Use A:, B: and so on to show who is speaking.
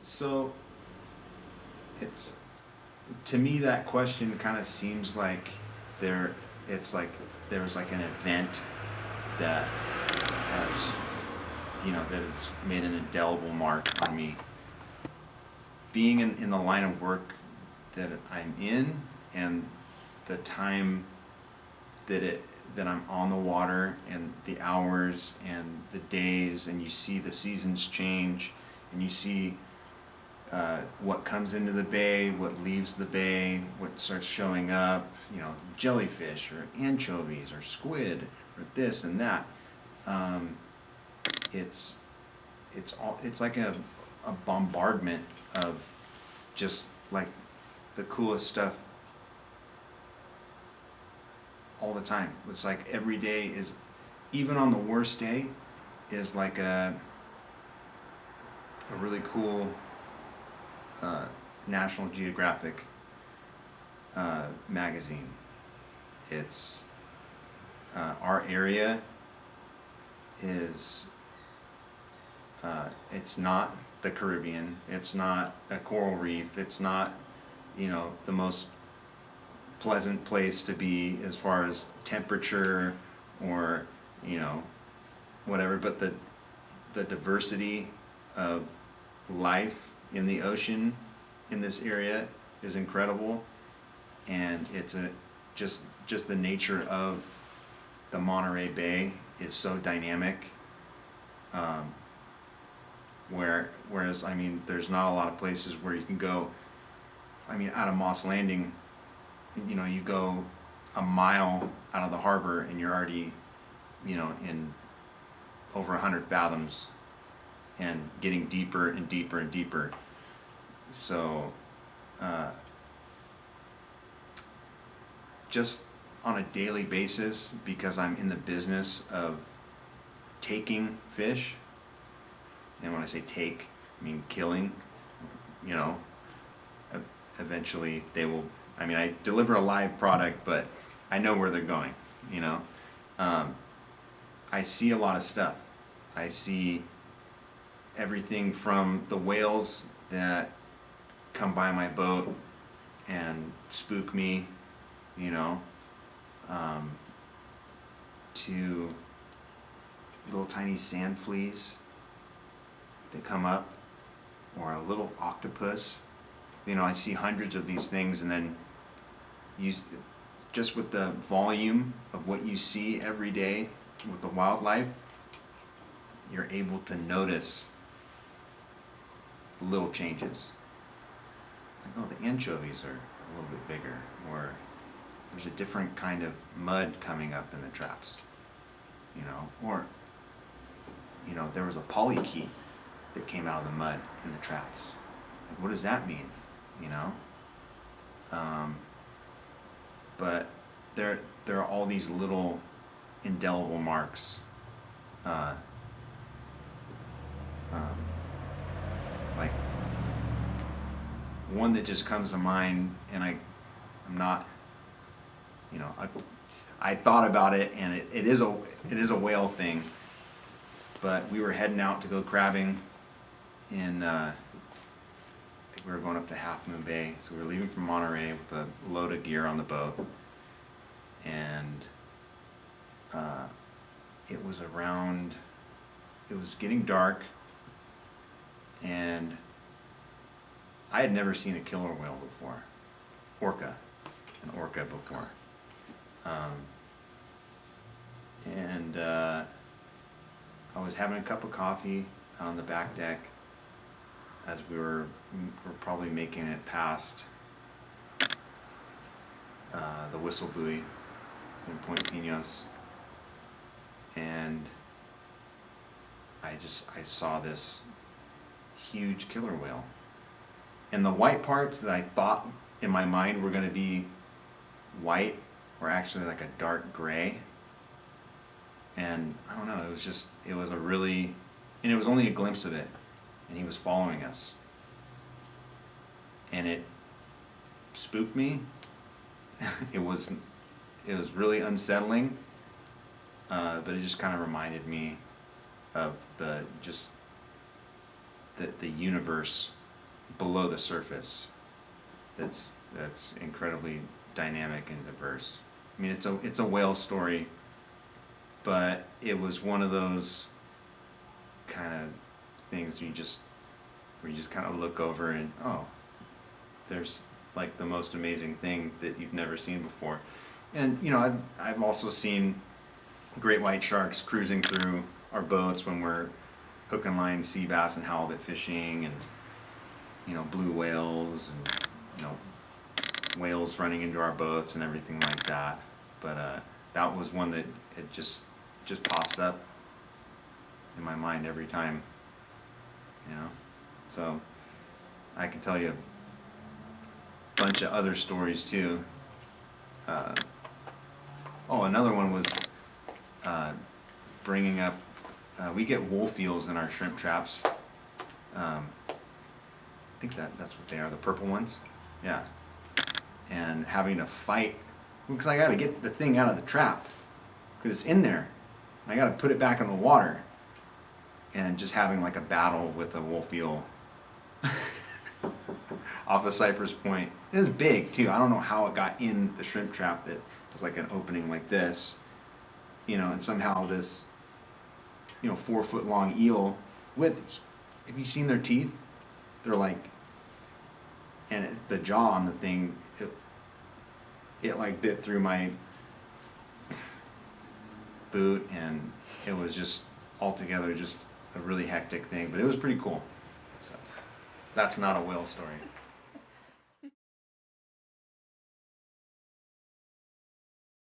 A: So it's to me that question kind of seems like there it's like there's like an event that has that has made an indelible mark on me. Being in the line of work that I'm in and the time that I'm on the water and the hours and the days, and you see the seasons change and you see what comes into the bay, what leaves the bay, what starts showing up, jellyfish or anchovies or squid or this and that. It's like a bombardment of just like the coolest stuff all the time. It's like every day is, even on the worst day, is like a really cool National Geographic magazine. It's our area is it's not the Caribbean, it's not a coral reef, it's not the most pleasant place to be as far as temperature or whatever, but the diversity of life in the ocean in this area is incredible, and it's just the nature of the Monterey Bay is so dynamic. Whereas there's not a lot of places where you can go. Out of Moss Landing, you go a mile out of the harbor and you're already, in over 100 fathoms and getting deeper and deeper and deeper. So, just on a daily basis, because I'm in the business of taking fish, and when I say take, I mean killing, eventually they will, I deliver a live product, but I know where they're going, I see a lot of stuff. I see everything from the whales that come by my boat and spook me, to little tiny sand fleas that come up, or a little octopus. I see hundreds of these things, and then just with the volume of what you see every day with the wildlife, you're able to notice little changes. Like, oh, the anchovies are a little bit bigger, or there's a different kind of mud coming up in the traps, or there was a polychaete that came out of the mud in the traps. Like, what does that mean? But there are all these little indelible marks. Like one that just comes to mind, and I'm not, I thought about it, and it is a whale thing. But we were heading out to go crabbing in, I think we were going up to Half Moon Bay. So we were leaving from Monterey with a load of gear on the boat, and it was getting dark, and I had never seen a killer whale before, an orca before. And I was having a cup of coffee on the back deck as we were probably making it past the whistle buoy in Point Pinos, and I saw this huge killer whale, and the white parts that I thought in my mind were going to be white were actually like a dark gray. And I don't know, it was and it was only a glimpse of it, and he was following us, and it spooked me. It was really unsettling, but it just kind of reminded me of the universe below the surface that's incredibly dynamic and diverse. I mean, it's a whale story, but it was one of those kind of things where you just kind of look over and, oh, there's like the most amazing thing that you've never seen before. And you know, I've also seen great white sharks cruising through our boats when we're hook and line sea bass and halibut fishing, and you know, blue whales and you know, whales running into our boats and everything like that. But that was one that it just pops up in my mind every time, you know. So I can tell you a bunch of other stories too. Another one was bringing up, we get wolf eels in our shrimp traps. I think that's what they are, the purple ones. Yeah. And having to fight, because I got to get the thing out of the trap, because it's in there. I got to put it back in the water. And just having like a battle with a wolf eel off of Cypress Point. It was big too. I don't know how it got in the shrimp trap that was like an opening like this, you know, and somehow this, you know, 4 foot long eel with, have you seen their teeth? They're like, and the jaw on the thing, it like bit through my boot, and it was just altogether just a really hectic thing, but it was pretty cool. So that's not a whale story.